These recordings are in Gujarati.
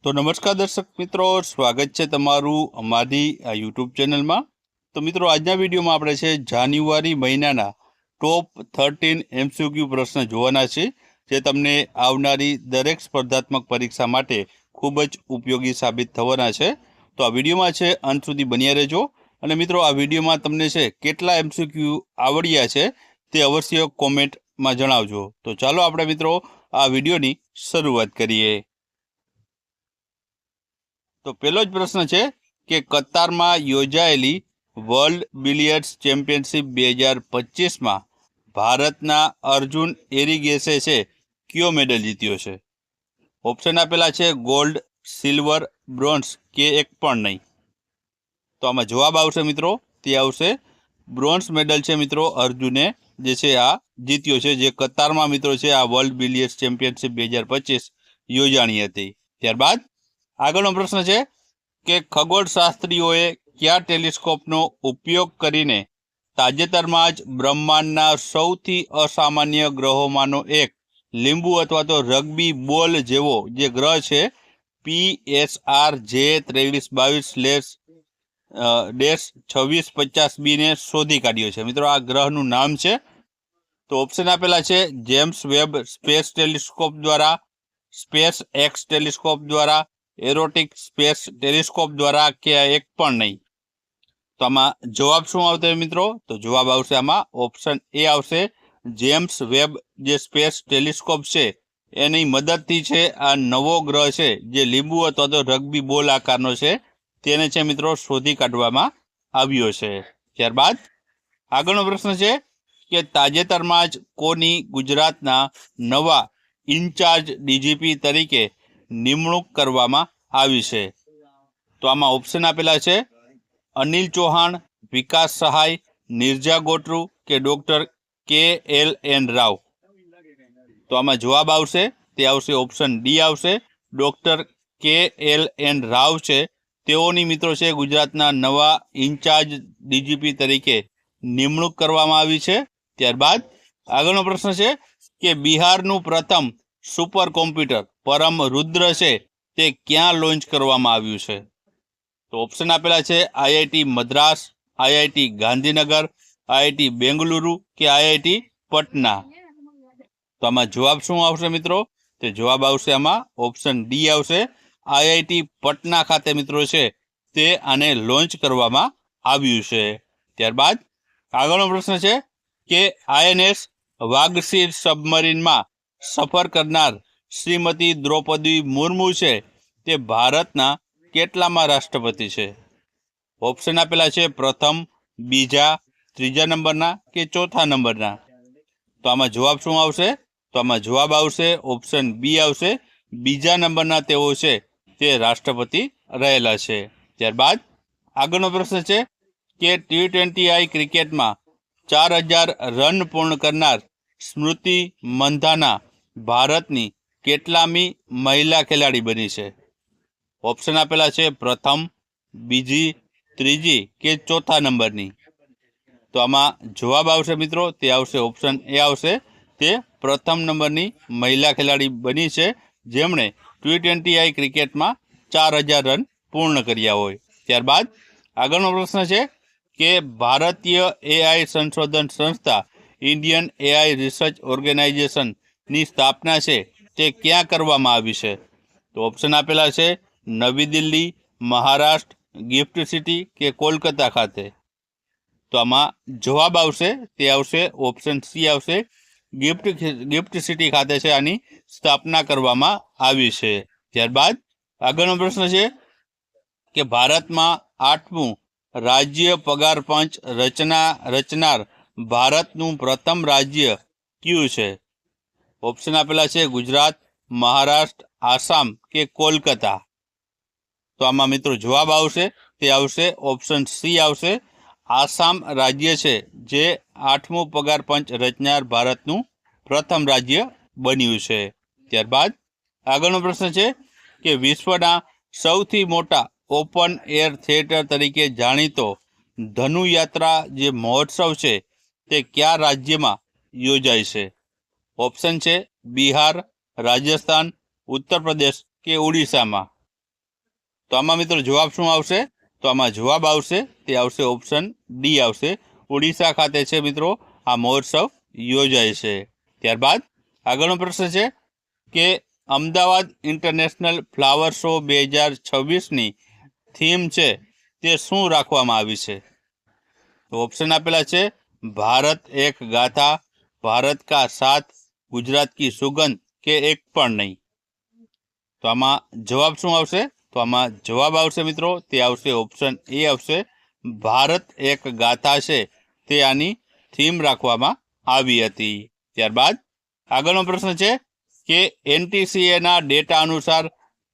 તો નમસ્કાર દર્શક મિત્રો, સ્વાગત છે તમારું અમારી આ યુટ્યુબ ચેનલમાં। તો મિત્રો, આજના વિડીયોમાં આપણે છે જાન્યુઆરી મહિનાના ટોપ 13 MCQ પ્રશ્ન જોવાના છે, જે તમને આવનારી દરેક સ્પર્ધાત્મક પરીક્ષા માટે ખૂબ જ ઉપયોગી સાબિત થવાના છે। તો આ વિડીયોમાં છે અંત સુધી બન્યા રહેજો। અને મિત્રો, આ વિડીયોમાં તમને છે કેટલા MCQ આવડ્યા છે તે અવશ્ય કોમેન્ટમાં જણાવજો। તો ચાલો આપણે મિત્રો આ વિડીયોની શરૂઆત કરીએ। તો પહેલો જ પ્રશ્ન છે કે કતારમાં યોજાયેલી વર્લ્ડ બિલિયર્ડ્સ ચેમ્પિયનશિપ 2025માં ભારતના અર્જુન એરિગેસે છે કયો મેડલ જીત્યો છે? ઓપ્શન આપેલા છે ગોલ્ડ, સિલ્વર, બ્રોન્ઝ કે એક પણ નહીં। તો આમાં જવાબ આવશે મિત્રો, તે આવશે બ્રોન્ઝ મેડલ છે મિત્રો અર્જુને જે છે આ જીત્યો છે, જે કતારમાં મિત્રો છે આ વર્લ્ડ બિલિયર્ડ્સ ચેમ્પિયનશિપ 2025 યોજાણી હતી। ત્યારબાદ આગળનો પ્રશ્ન છે કે ખગોળશાસ્ત્રીઓએ કયા ટેલિસ્કોપનો ઉપયોગ કરીને તાજેતરમાં જ બ્રહ્માંડના સૌથી અસામાન્ય ગ્રહોમાંનો એક લીંબુ અથવા તો રગ્બી બોલ જેવો જે ગ્રહ છે PSR J-22-2650b ને શોધી કાઢ્યો છે? મિત્રો, આ ગ્રહનું નામ છે। તો ઓપ્શન આપેલા છે જેમ્સ વેબ સ્પેસ ટેલિસ્કોપ દ્વારા, સ્પેસ એક્સ ટેલિસ્કોપ દ્વારા, એરોટિક સ્પેસ ટેલિસ્કોપ દ્વારા કે એક પણ નહીં। તો આમાં જવાબ શું આવશે મિત્રો? તો જવાબ આવશે આમાં ઓપ્શન એ આવશે, જેમ્સ વેબ જે સ્પેસ ટેલિસ્કોપ છે એની મદદથી છે આ નવો ગ્રહ છે જે લીંબુ અથવા તો રગ્બી બોલ આકારનો છે તેને છે મિત્રો શોધી કાઢવામાં આવ્યો છે। ત્યારબાદ આગળનો પ્રશ્ન છે કે તાજેતરમાં જ કોની ગુજરાતના નવા ઇન્ચાર્જ ડીજીપી તરીકે નિમણૂક કરવામાં આવી છે? તો આમાં ઓપ્શન આપેલા છે અનિલ ચૌહાણ, વિકાસ સહાય, નિર્જા ગોટરુ કે ડોક્ટર KLN રાવ। તો આમાં જવાબ આવશે, તે આવશે ઓપ્શન ડી આવશે, ડોક્ટર KLN રાવ છે તેઓની મિત્રો છે ગુજરાતના નવા ઇન્ચાર્જ ડીજીપી તરીકે નિમણૂક કરવામાં આવી છે। ત્યારબાદ આગળનો પ્રશ્ન છે કે બિહારનું પ્રથમ સુપર કોમ્પ્યુટર પરમ રુદ્ર છે તે ક્યાં લોન્ચ કરવામાં આવ્યું છે? તો ઓપ્શન આપેલા છે IIT Madras, IIT Gandhinagar, IIT Bengaluru કે IIT પટના। તો આમાં જવાબ શું આવશે મિત્રો? તે જવાબ આવશે આમાં ઓપ્શન ડી આવશે, IIT પટના ખાતે મિત્રો છે તે આને લોન્ચ કરવામાં આવ્યું છે। ત્યારબાદ આગળનો પ્રશ્ન છે કે INS વાઘસીર સબમરીનમાં સફર કરનાર શ્રીમતી દ્રૌપદી મુર્મુ છે તે ભારતના કેટલામાં રાષ્ટ્રપતિ છે? ઓપ્શન આપેલા છે પ્રથમ, બીજા, ત્રીજા નંબરના કે ચોથા નંબરના। તો આમાં જવાબ શું આવશે? તો આમાં જવાબ આવશે ઓપ્શન બી આવશે, બીજા નંબરના તેઓ છે તે રાષ્ટ્રપતિ રહેલા છે। ત્યારબાદ આગળનો પ્રશ્ન છે કે T20I ક્રિકેટમાં 4000 રન પૂર્ણ કરનાર સ્મૃતિ મંધાના ભારતની કેટલામી મહિલા ખેલાડી બની છે? ઓપ્શન આપેલા છે પ્રથમ, બીજી, ત્રીજી કે ચોથા નંબરની। તો આમાં જવાબ આવશે મિત્રો, તે આવશે ઓપ્શન એ આવશે, તે પ્રથમ નંબરની મહિલા ખેલાડી બની છે જેમણે T20I ક્રિકેટમાં 4000 રન પૂર્ણ કર્યા હોય। ત્યારબાદ આગળનો પ્રશ્ન છે કે ભારતીય AI સંશોધન સંસ્થા ઇન્ડિયન AI રિસર્ચ ઓર્ગેનાઇઝેશનની સ્થાપના છે તે ક્યાં કરવામાં આવી છે? તો ઓપ્શન આપેલા છે નવી દિલ્હી, મહારાષ્ટ્ર, ગિફ્ટ સિટી કે કોલકાતા ખાતે। તો આમાં જવાબ આવશે, તે આવશે ઓપ્શન સી આવશે, ગિફ્ટ સિટી ખાતે છે આની સ્થાપના કરવામાં આવી છે। ત્યારબાદ આગળનો પ્રશ્ન છે કે ભારતમાં 8મું રાજ્ય પગાર પંચ રચનાર ભારતનું પ્રથમ રાજ્ય કયું છે? ઓપ્શન આપેલા છે ગુજરાત, મહારાષ્ટ્ર, આસામ કે કોલકાતા। તો આમાં મિત્રો જવાબ આવશે, તે આવશે ઓપ્શન સી આવશે, આસામ રાજ્ય છે જે 8મું પગાર પંચ રચનાર ભારતનું પ્રથમ રાજ્ય બન્યું છે। ત્યારબાદ આગળનો પ્રશ્ન છે કે વિશ્વના સૌથી મોટા ઓપન એર થિયેટર તરીકે જાણીતો ધનુયાત્રા જે મહોત્સવ છે તે કયા રાજ્યમાં યોજાય છે? ઓપ્શન છે બિહાર, રાજસ્થાન, ઉત્તર પ્રદેશ કે ઓડિશામાં। તો આમાં મિત્રો જવાબ શું આવશે? તો આમાં જવાબ આવશે તે આવશે ઓપ્શન ડી આવશે. ઓડિશા ખાતે છે મિત્રો આ મહોત્સવ યોજાય છે. ત્યારબાદ આગળનો પ્રશ્ન છે કે અમદાવાદ ઇન્ટરનેશનલ ફ્લાવર શો 2026ની થીમ છે તે શું રાખવામાં આવી છે? તો ઓપ્શન આપેલા છે ભારત એક ગાથા, ભારત કા સાથ, ગુજરાત કી સુગંધ કે એક પણ નહીં. તો આમાં જવાબ શું આવશે? તો આમાં જવાબ આવશે મિત્રો તે આવશે ઓપ્શન એ આવશે. ભારત એક ગાથા છે તે આની થીમ રાખવામાં આવી હતી. ત્યારબાદ આગળનો પ્રશ્ન છે કે NTCAના ડેટા અનુસાર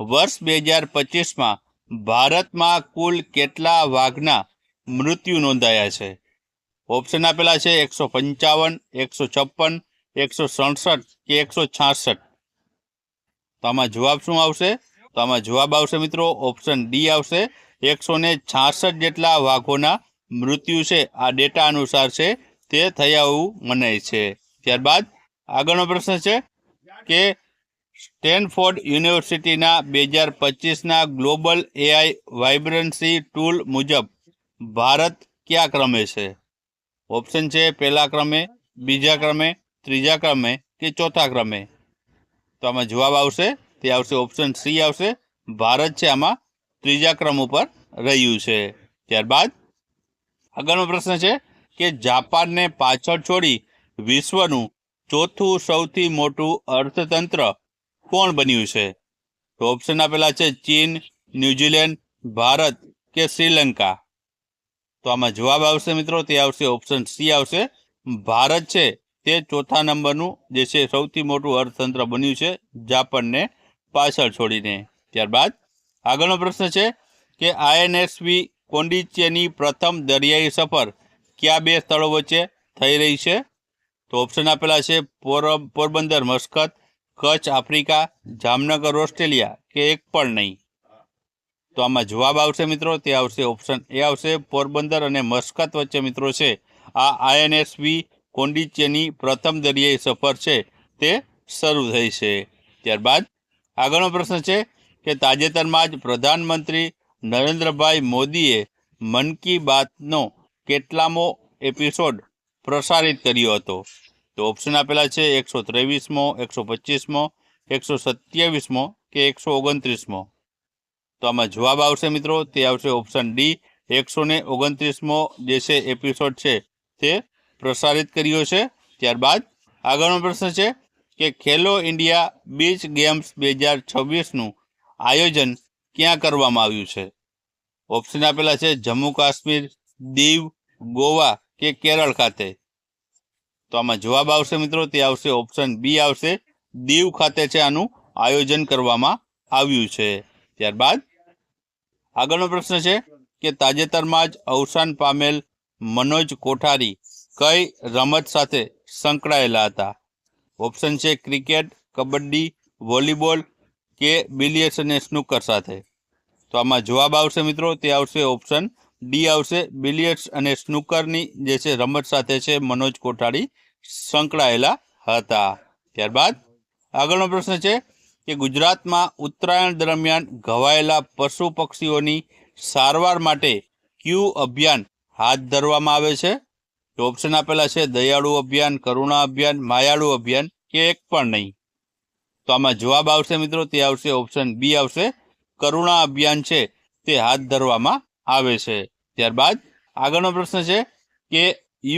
વર્ષ 2025માં ભારતમાં કુલ કેટલા વાઘના મૃત્યુ નોંધાયા છે? ઓપ્શન આપેલા છે 155, 156, 167 કે 166. તો આમાં જવાબ શું આવશે? તો આમાં જવાબ આવશે મિત્રો ઓપ્શન ડી આવશે. 166 જેટલા વાઘોના મૃત્યુ છે આ ડેટા અનુસાર છે તે થયા એવું મનાય છે. ત્યારબાદ આગળનો પ્રશ્ન છે કે સ્ટેનફોર્ડ યુનિવર્સિટીના 2025ના ગ્લોબલ AI વાઇબ્રન્સી ટૂલ મુજબ ભારત કયા ક્રમે છે? ઓપ્શન છે પહેલા ક્રમે, બીજા ક્રમે, ત્રીજા ક્રમે કે ચોથા ક્રમે. તો આમાં જવાબ આવશે તે આવશે ઓપ્શન સી આવશે. ભારત છે આમાં ત્રીજા ક્રમ ઉપર રહ્યું છે. ત્યારબાદ આગળનો પ્રશ્ન છે કે જાપાનને પાછળ છોડી વિશ્વનું ચોથું સૌથી મોટું અર્થતંત્ર કોણ બન્યું છે? તો ઓપ્શન આપેલા છે ચીન, ન્યુઝીલેન્ડ, ભારત કે શ્રીલંકા. તો આમાં જવાબ આવશે મિત્રો તે આવશે ઓપ્શન સી આવશે. ભારત છે તે ચોથા નંબરનું જે છે સૌથી મોટું અર્થતંત્ર બન્યું છે જાપાનને પાછળ છોડીને. ત્યારબાદ આગળનો પ્રશ્ન છે કે INSV કોન્ડિચેની પ્રથમ દરિયાઈ સફર કયા બે સ્થળો વચ્ચે થઈ રહી છે? તો ઓપ્શન આપેલા છે Porbandar Muscat, Kutch Africa, Jamnagar Australia કે એક પણ નહીં. તો આમાં જવાબ આવશે મિત્રો તે આવશે ઓપ્શન એ આવશે. પોરબંદર અને મસ્કત વચ્ચે મિત્રો છે આ INSV કોન્ડિચેની પ્રથમ દરિયાઈ સફર છે તે શરૂ થઈ છે. ત્યારબાદ આગળનો પ્રશ્ન છે કે તાજેતરમાં જ પ્રધાનમંત્રી નરેન્દ્રભાઈ મોદીએ મન કી બાતનો કેટલામો એપિસોડ પ્રસારિત કર્યો હતો? તો ઓપ્શન આપેલા છે 123મો, 125મો, 127મો કે 129મો. તો આમાં જવાબ આવશે મિત્રો તે આવશે ઓપ્શન ડી. 129મો જે છે એપિસોડ છે તે પ્રસારિત કર્યો છે. ત્યારબાદ આગળનો પ્રશ્ન છે કે ખેલો ઇન્ડિયા બીચ ગેમ્સ 2026નું આયોજન ક્યાં કરવામાં આવ્યું છે? ઓપ્શન આપેલા છે જમ્મુ કાશ્મીર, દીવ, ગોવા કે કેરળ ખાતે. તો આમાં જવાબ આવશે મિત્રો તે આવશે ઓપ્શન બી આવશે. દીવ ખાતે છે આનું આયોજન કરવામાં આવ્યું છે. ત્યારબાદ આગળનો પ્રશ્ન છે કે તાજેતરમાં જ અવસાન પામેલ મનોજ કોઠારી કઈ રમત સાથે સંકળાયેલા હતા? ઓપ્શન છે ક્રિકેટ, કબડ્ડી, વોલીબોલ કે બિલિયર્ડ્સ અને સ્નૂકર સાથે. તો આમાં જવાબ આવશે મિત્રો તે આવશે ઓપ્શન ડી આવશે. બિલિયર્ડ્સ અને સ્નૂકરની જે છે રમત સાથે છે મનોજ કોઠારી સંકળાયેલા હતા. ત્યારબાદ આગળનો પ્રશ્ન છે કે ગુજરાતમાં ઉત્તરાયણ દરમિયાન ઘવાયેલા પશુ પક્ષીઓની સારવાર માટે કયું અભિયાન હાથ ધરવામાં આવે છે? તો ઓપ્શન આપેલા છે દયાળુ અભિયાન, કરુણા અભિયાન, માયાળુ અભિયાન કે એક પણ નહીં. તો આમાં જવાબ આવશે મિત્રો તે આવશે ઓપ્શન બી આવશે. કરુણા અભિયાન છે તે હાથ ધરવામાં આવે છે. ત્યારબાદ આગળનો પ્રશ્ન છે કે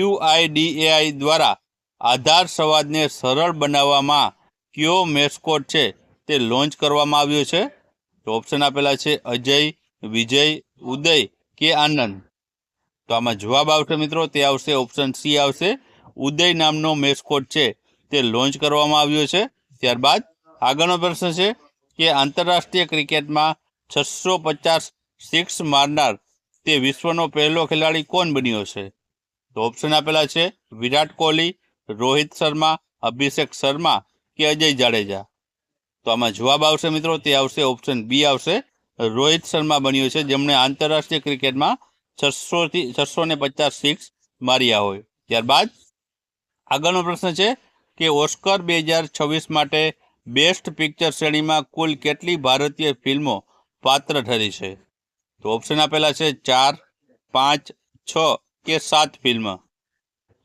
UIDAI દ્વારા આધાર સંવાદને સરળ બનાવવામાં કયો મેસ્કોટ છે તે લોન્ચ કરવામાં આવ્યો છે? તો ઓપ્શન આપેલા છે અજય, વિજય, ઉદય કે આનંદ. તો આમાં જવાબ આવશે મિત્રો તે આવશે ઓપ્શન સી આવશે. ઉદય નામનો મેસ્કોટ છે તે લોન્ચ કરવામાં આવ્યો છે. ત્યારબાદ આગળનો પ્રશ્ન છે કે આંતરરાષ્ટ્રીય ક્રિકેટમાં 650 સિક્સ મારનાર તે વિશ્વનો પહેલો ખેલાડી કોણ બન્યો છે? તો ઓપ્શન આપેલા છે વિરાટ કોહલી, રોહિત શર્મા, અભિષેક શર્મા કે અજય જાડેજા. તો આમાં જવાબ આવશે મિત્રો તે આવશે ઓપ્શન બી આવશે. રોહિત શર્મા બન્યો છે જેમણે આંતરરાષ્ટ્રીય ક્રિકેટમાં 650 સિક્સ માર્યા હોય. ત્યારબાદ આગળનો પ્રશ્ન છે કે ઓસ્કર 2026 માટે બેસ્ટ પિક્ચર શ્રેણીમાં કુલ કેટલી ભારતીય ફિલ્મો પાત્ર ઠરી છે? તો ઓપ્શન આપેલા છે 4, 5, 6 કે 7 ફિલ્મ.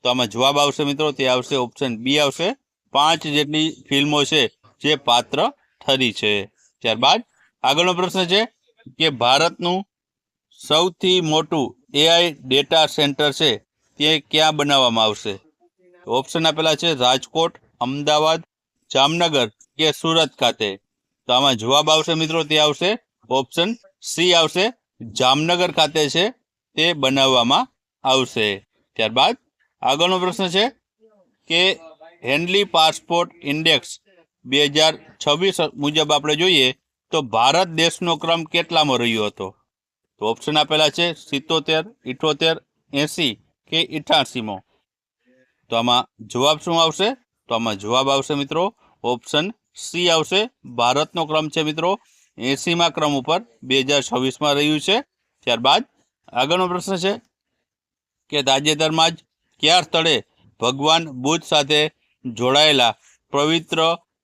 તો આમાં જવાબ આવશે મિત્રો, તે આવશે ઓપ્શન બી આવશે, 5 જેટલી ફિલ્મો છે જે પાત્ર ઠરી છે. ત્યારબાદ આગળનો પ્રશ્ન છે કે ભારતનું સૌથી મોટું એઆઈ ડેટા સેન્ટર છે તે ક્યાં બનાવવામાં આવશે? ઓપ્શન આપેલા છે રાજકોટ, અમદાવાદ, જામનગર કે સુરત ખાતે. તો આમાં જવાબ આવશે મિત્રો, તે આવશે ઓપ્શન સી આવશે, જામનગર ખાતે છે તે બનાવવામાં આવશે. ત્યારબાદ આગળનો પ્રશ્ન છે કે હેન્ડલી પાસપોર્ટ ઇન્ડેક્સ 2026 મુજબ આપણે જોઈએ તો ભારત દેશનો ક્રમ કેટલામાં રહ્યો હતો? તો ઓપ્શન આપેલા છે 77, 78, 80 કે 88મો. તો આમાં જવાબ શું આવશે? તો આમાં જવાબ આવશે મિત્રો ઓપ્શન સી આવશે, ભારતનો ક્રમ છે મિત્રો 80મા ક્રમ ઉપર 2026માં રહ્યું છે. ત્યારબાદ આગળનો પ્રશ્ન છે કે તાજેતરમાં જ કયા સ્થળે ભગવાન બુદ્ધ સાથે જોડાયેલા પવિત્ર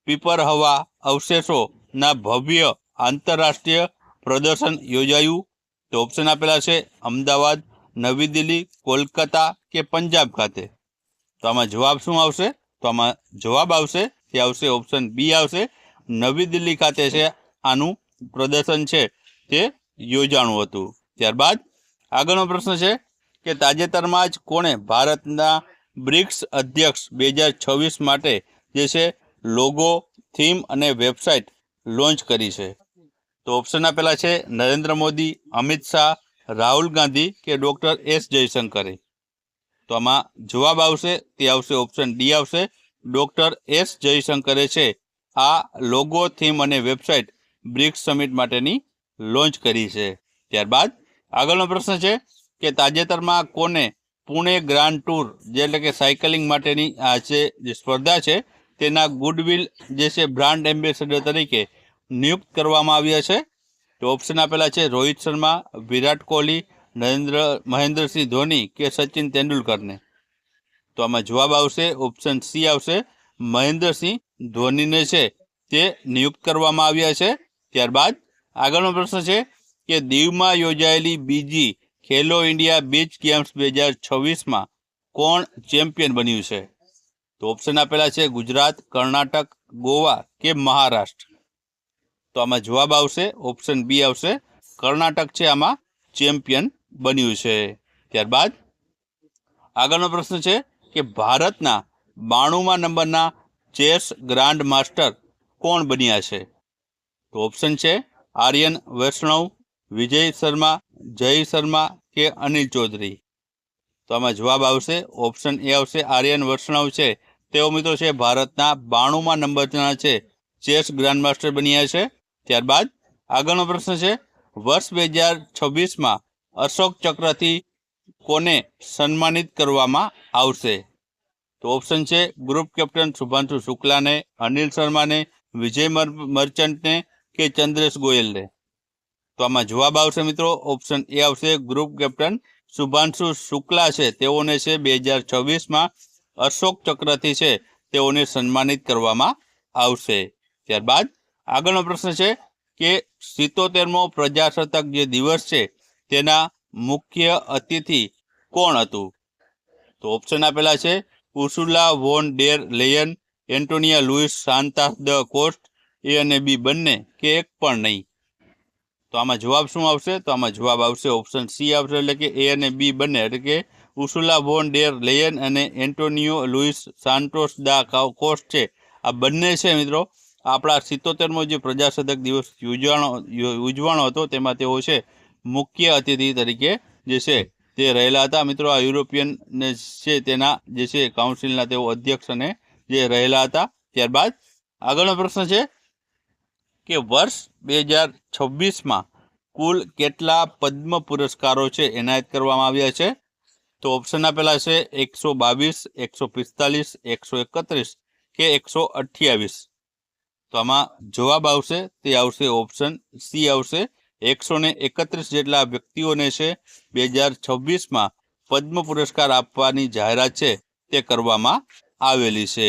પીપર હવા અવશેષોના ભવ્ય આંતરરાષ્ટ્રીય પ્રદર્શન યોજાયું? તો ઓપ્શન આપેલા છે અમદાવાદ, નવી દિલ્હી, કોલકાતા કે પંજાબ ખાતે. તો આમાં જવાબ શું આવશે? તો આમાં જવાબ આવશે, તે આવશે ઓપ્શન બી આવશે, નવી દિલ્હી ખાતે છે આનું પ્રદર્શન છે તે યોજાણું હતું. ત્યારબાદ આગળનો પ્રશ્ન છે કે તાજેતરમાં જ કોણે ભારતના બ્રિક્સ અધ્યક્ષ 2026 માટે જે છે લોગો, થીમ અને વેબસાઇટ લોન્ચ કરી છે? તો ઓપ્શન આપેલા છે નરેન્દ્ર મોદી, અમિત શાહ, રાહુલ ગાંધી કે ડોક્ટર એસ જયશંકરે. તો આમાં જવાબ આવશે, તે આવશે ઓપ્શન ડી આવશે, ડોક્ટર એસ જયશંકરે છે આ લોગો, થીમ અને વેબસાઇટ બ્રિક્સ સમિટ માટેની લોન્ચ કરી છે. ત્યારબાદ આગળનો પ્રશ્ન છે કે તાજેતરમાં કોને પુણે ગ્રાન્ડ ટૂર જે એટલે કે સાયકલિંગ માટેની આ છે જે સ્પર્ધા છે તેના ગુડવિલ જે છે બ્રાન્ડ એમ્બેસેડર તરીકે નિયુક્ત કરવામાં આવ્યા છે? તો ઓપ્શન આપેલા છે રોહિત શર્મા, વિરાટ કોહલી, મહેન્દ્રસિંહ ધોની કે સચિન તેંડુલકરને. તો આમાં જવાબ આવશે ઓપ્શન સી આવશે, મહેન્દ્રસિંહ ધોનીને છે તે નિયુક્ત કરવામાં આવ્યા છે. ત્યારબાદ આગળનો પ્રશ્ન છે કે દીવમાં યોજાયેલી બીજી ખેલો ઇન્ડિયા બીચ ગેમ્સ 2026માં કોણ ચેમ્પિયન બન્યું છે? તો ઓપ્શન આપેલા છે ગુજરાત, કર્ણાટક, ગોવા કે મહારાષ્ટ્ર. તો આમાં જવાબ આવશે ઓપ્શન બી આવશે, કર્ણાટક છે આમાં ચેમ્પિયન બન્યું છે. ત્યારબાદ આગળનો પ્રશ્ન છે કે ભારતના 92મા નંબરના ચેસ ગ્રાન્ડ માસ્ટર કોણ બન્યા છે? તો ઓપ્શન છે આર્યન વૈષ્ણવ, વિજય શર્મા, જય શર્મા કે અનિલ ચૌધરી. તો આમાં જવાબ આવશે ઓપ્શન એ આવશે, આર્યન વૈષ્ણવ છે તેઓ મિત્રો છે ભારતના 92મા નંબરના છે ચેસ ગ્રાન્ડ માસ્ટર બન્યા છે. ત્યારબાદ આગળનો પ્રશ્ન છે વર્ષ 2026માં અશોક ચક્રથી કોને સન્માનિત કરવામાં આવશે? તો ઓપ્શન છે ગ્રુપ કેપ્ટન શુભાંશુ શુક્લાને, અનિલ શર્માને, વિજય મર્ચન્ટને કે ચંદ્રેશ ગોયલને. તો આમાં જવાબ આવશે મિત્રો ઓપ્શન એ આવશે, ગ્રુપ કેપ્ટન શુભાંશુ શુક્લા છે તેઓને છે 2026માં અશોક ચક્રથી છે તેઓને સન્માનિત કરવામાં આવશે. ત્યારબાદ આગળનો પ્રશ્ન છે કે 77મો પ્રજાસત્તાક જે દિવસ છે તેના મુખ્ય અતિથિ કોણ હતું? તો ઓપ્શન આપેલા છે ઉર્સુલા વોન ડેર લેયન, એન્ટોનિયા લુઇસ સાન્તાસ દ કોસ્ટ, એ અને બી બંને કે એક પણ નહીં. તો આમાં જવાબ શું આવશે? તો આમાં જવાબ આવશે ઓપ્શન સી આવશે, એટલે કે એ અને બી બંને, એટલે કે ઉર્સુલા વોન ડેર લેયન અને એન્ટોનિયો લુઇસ સાન્ટોસ દા કોસ્ટ છે આ બંને છે મિત્રો આપણા 77મો જે પ્રજાસત્તાક દિવસ ઉજવાણો હતો તેમાં તેઓ છે મુખ્ય અતિથિ તરીકે જે છે તે રહેલા હતા. મિત્રો આ યુરોપિયન છે તેના જે છે કાઉન્સિલના તેઓ અધ્યક્ષ અને જે રહેલા હતા. ત્યારબાદ આગળનો પ્રશ્ન છે કે વર્ષ 2026માં કુલ કેટલા પદ્મ પુરસ્કારો છે એનાયત કરવામાં આવ્યા છે? તો ઓપ્શન આપેલા છે 122, 145, 131 કે 128. તો આમાં જવાબ આવશે તે આવશે ઓપ્શન સી આવશે, 131 જેટલા વ્યક્તિઓને છે 2026માં પદ્મ પુરસ્કાર આપવાની જાહેરાત છે તે કરવામાં આવેલી છે.